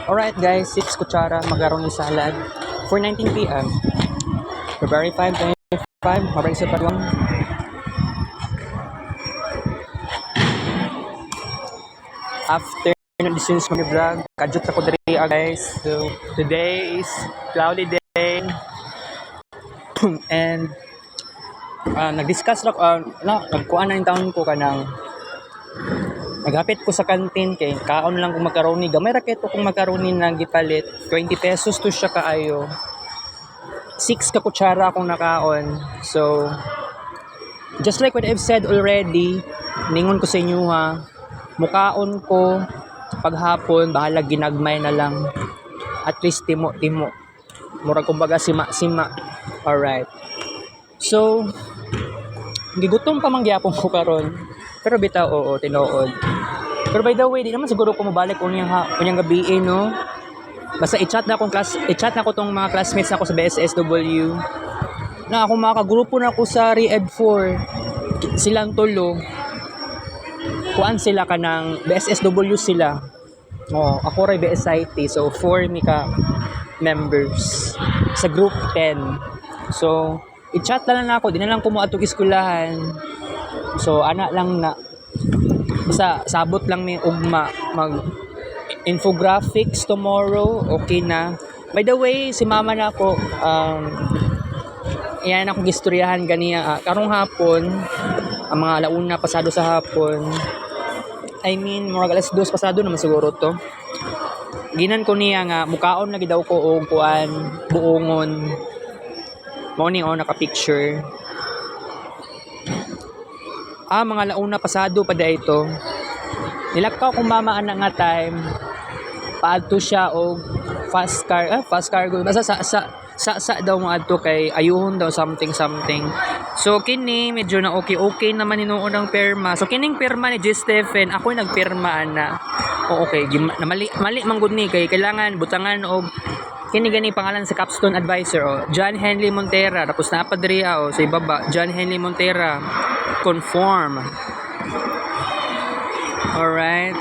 Alright guys, 6 kutsara macaroni salad for 19 p.m. February 5, 2025. Maraming sa pagawang. After this is my vlog, kajut ako diri guys. So today is cloudy day and nag-discuss nagkuan na yung taon ko kanang naghapit ko sa kantin kay kaon lang kung macaroni gamay ra keto kung macaroni na gipalit 20 pesos to siya kaayo 6 ka kutsara akong nakaon. So just like what I've said already, ningon ko sa inyo ha, mukaon ko paghapon bahala ginagmay na lang, at least timo murag kumbaga sima. Alright, so gigutom pa man gyapon ko karon, pero bitaw oo tinuod. Pero by the way, di naman siguro ko mabalik unyang gabi no. Basta i-chat na ko tong mga classmates nako sa BSSW. Na ako makagrupo na ako sa Re-Ed 4. Silang tulo. Kuan sila kanang BSSW sila. Oh, ako ray BSIT. So 4 mi ka members sa group 10. So i-chat na lang ako, di na lang ko mo atong eskwelahan. So ana lang na basta sabot lang mi ugma mag infographics tomorrow, okay na. By the way, si mama na ako iyan akong gistoryahan ganiya karong hapon, ang mga alauna pasado sa hapon. I mean, murag alas 2 pasado naman siguro to. Ginan ko niya nga mukaon lagi daw ko og kuan buongon. Morning naka-picture. Mga launa pasado pa da ito. Nilakaw kong mama anak nga time. Paadto siya og fast cargo. Basta sa daw mo adto kay ayuhon daw something. So kini medyo na okay naman hinuon ang perma. So kining perma ni J. Stephen, ako nagpirma ana. Okay, mali man gud ni kay kailangan butangan og kini gani pangalan sa capstone advisor John Henry Montera, tapos napadri sa ibaba John Henry Montera conform. Alright,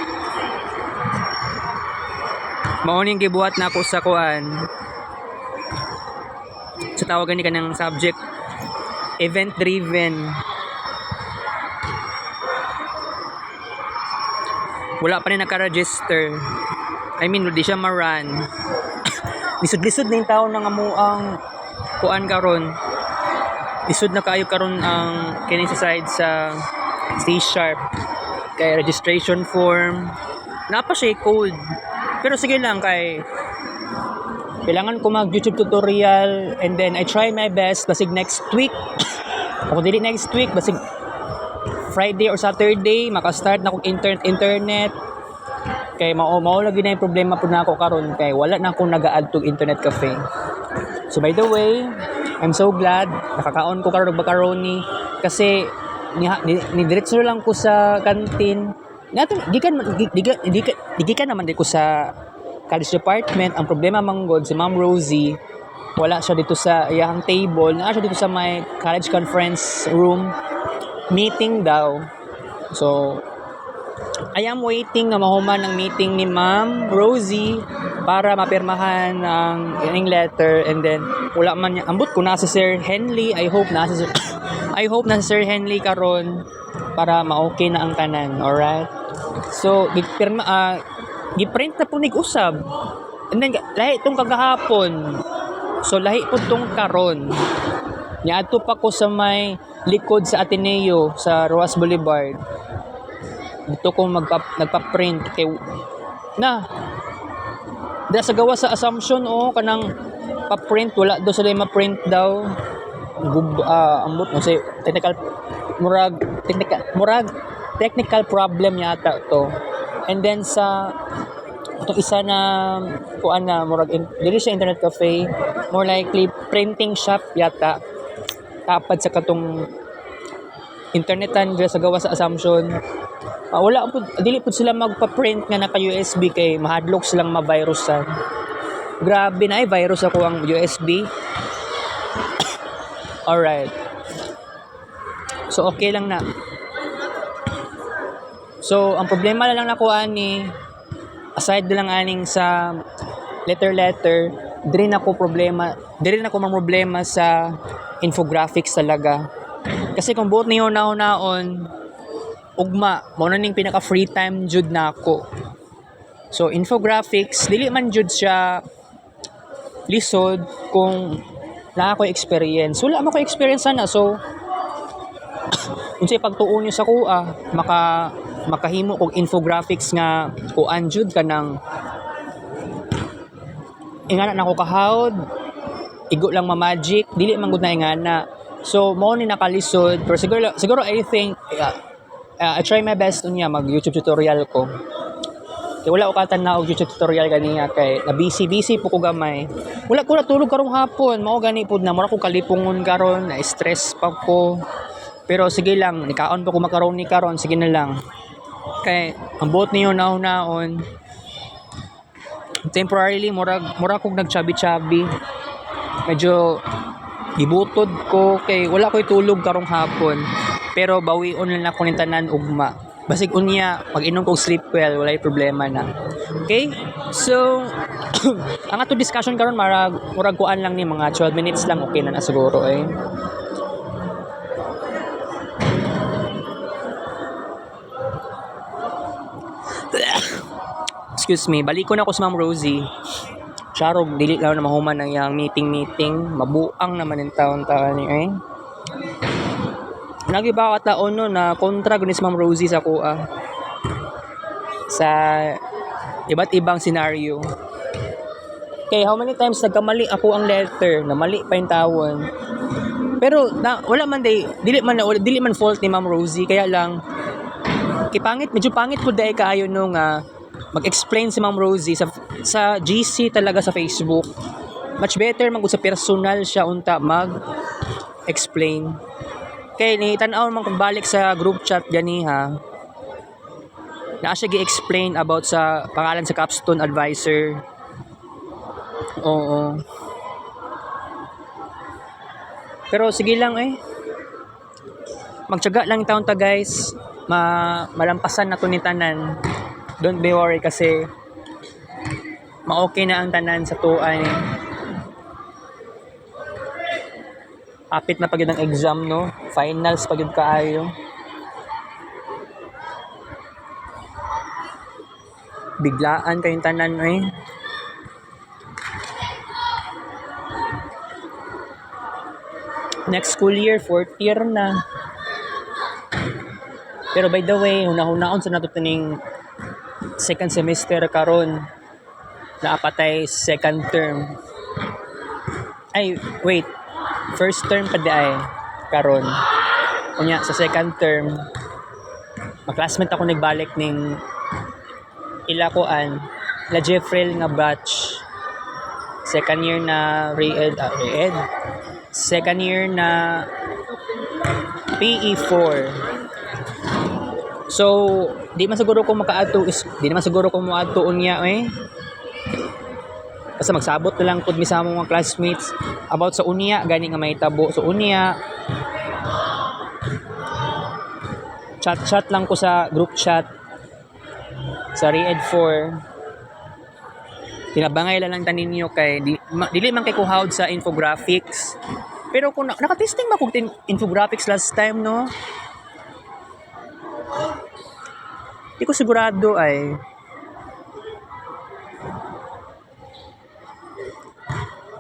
mauning gibuhat na ako sa kuan sa tawagan ni kanang subject event driven. Wala pa rin naka-register. I mean, di siya ma-run. Lisod-lisod na yung tao na nga mo ang kuan karon. Lisod na kayo karon ang kini sa side sa Stay Sharp. Kay registration form. Napa siya code. Pero sige lang kay kailangan ko mag YouTube tutorial and then I try my best basig next week. Kung dili next week basig Friday or Saturday maka-start na kog internet kay mao lagi na yung problema pud nako karon kay wala na akong nag-add to internet cafe. So by the way, I'm so glad nakakaon ko karon og macaroni kasi ni diretso lang ko sa kantin. Natin gikan naman di ko sa college department. Ang problema manggod si Ma'am Rosie wala siya dito sa iyang table, naa siya dito sa my college conference room meeting daw. So I am waiting na mahuman ng meeting ni Ma'am Rosie para mapirmahan ang ining letter and then wala man niya ambot ko na si Sir Henley. I hope na si Sir Henley karon para ma-okay na ang tanan. Alright, so giprint na po usab and then lahi itong kagahapon, so lahi po itong karon niadto pa ko sa may likod sa Ateneo sa Roas Boulevard. Dito ko nagpa-print kay na da sa gawa sa assumption kanang pa-print wala daw sila ma-print daw. Ambot no say technical problem yata to. And then sa itong isa na kuan na murag dili siya internet cafe, more likely printing shop yata tapad sa katong internetan dira sa gawa sa assumption. Wala po dili po sila magpa-print nga naka USB kay mahadlok silang ma-virusan. Grabe na virus ako ang USB. Alright, so okay lang na. So ang problema na lang nakuha ni aside na lang aning sa letter diri na ko mang problema sa infographics talaga. Kasi kung buot niyo naon ugma mo na ning pinaka free time jud nako. So infographics dili man jud siya lisod kung na ako experience. Wala man ko experience na. So unsay pagtuon niyo sa kuha makahimo og infographics nga kuan jud kanang ingana nako kahawd igo lang ma-magic dili man gud na ingana. So mo ni nakalisod pero siguro I think I try my best unya mag YouTube tutorial ko. Kay wala ko katanaw og YouTube tutorial ganiya kay na busy po ko gamay. Wala ko natulog karong hapon, mao gani pud na mura ko kalipungon karon, na stress pa ko. Pero sige lang, nikaon pa ko macaroni karon, sige na lang. Kay ang buot niyo naon temporarily mura kog nagchabi-chabi. Medyo gibutod ko kay wala ko'y tulog karong hapon. Pero bawion lang ako ng tanan ugma. Basig unya pag inom kog sleep well walay problema na. Okay? So ang ato discussion karon murag kuan lang ni mga 12 minutes lang okay na siguro Excuse me, balik ko na ako sa Ma'am Rosie. Charog, dili lang na mahuman ng yung meeting. Mabuang naman yung taon-taon niya Lagi ba kataon no na kontra gunis Ma'am Rosie sa kuha. Sa iba't ibang scenario. Okay, how many times nagkamali ako ang letter, na mali pa yung tawon. Pero wala man dili man fault ni Ma'am Rosie, kaya lang medyo pangit po dahil kaayo no nga mag-explain si Ma'am Rosie sa GC talaga sa Facebook. Much better man sa personal siya unta mag-explain. Kay ni tan-aw man kung balik sa group chat ganiha. Na siya gi-explain about sa pangalan sa capstone advisor. Oo. Pero sige lang magtiyaga lang taon ta guys. Malampasan na to ni tanan. Don't be worry kasi ma-okay na ang tanan sa tuan. Apit na pagod ang exam, no? Finals pagod kaayo. Biglaan kayong tanan, eh. Next school year, 4th year na. Pero by the way, hunahon sa nato tining second semester karon na apatay second term. Ay, wait. First term pa di ay karon. Unya sa second term, maklasmate ako nagbalik ning ilakuan la Jeffrel nga batch. Second year na re-ed. Second year na PE4. So, di man siguro kung di naman siguro kung moadto unya eh. Basta magsabot na lang pud mi sa among mga classmates about sa unya gani nga may tabo sa unya. Chat lang ko sa group chat sa Re-Ed 4. Tinabangay lang taninyo kay dili man kay kuhawd sa infographics. Pero kung naka-testing ba kung infographics last time, no? Di ko sigurado ay.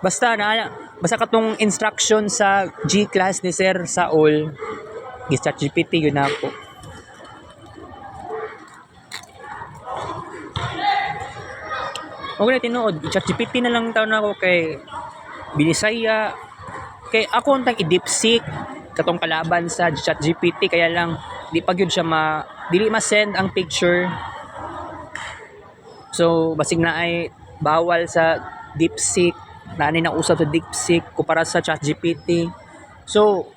Basta katong instruction sa G-class ni Sir Saul. Gis-chat GPT yun na po. Huwag na tinuod. I-chat GPT na lang taon ako kay Binisaya. Kay ako ang i-deepseek katong kalaban sa chat GPT kaya lang di pa gyud siya dili ma-send ang picture. So basig na ay bawal sa DeepSeek na ani na usab sa DeepSeek kumpara sa chat GPT. So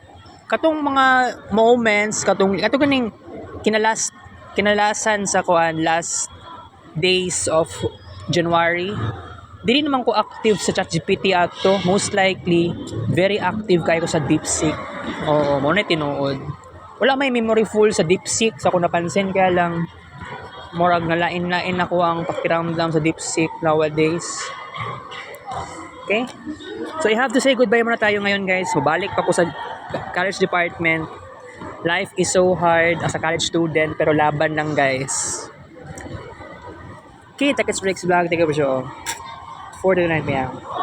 katong mga moments katong ganing kinalasan sa last days of January, dili naman ko active sa ChatGPT ato. Most likely, very active kayo sa DeepSeek. Oo, mo na tinuod. Wala may memory full sa DeepSeek sa ko napansin kaya lang murag nalain-lain ako ang pakiramdam sa DeepSeek nowadays. Okay? So I have to say goodbye muna tayo ngayon guys. Mabalik pa ko sa college department. Life is so hard as a college student pero laban lang guys. Okay, Takets Breaks Vlog. Take a show. 4 to 9 p.m.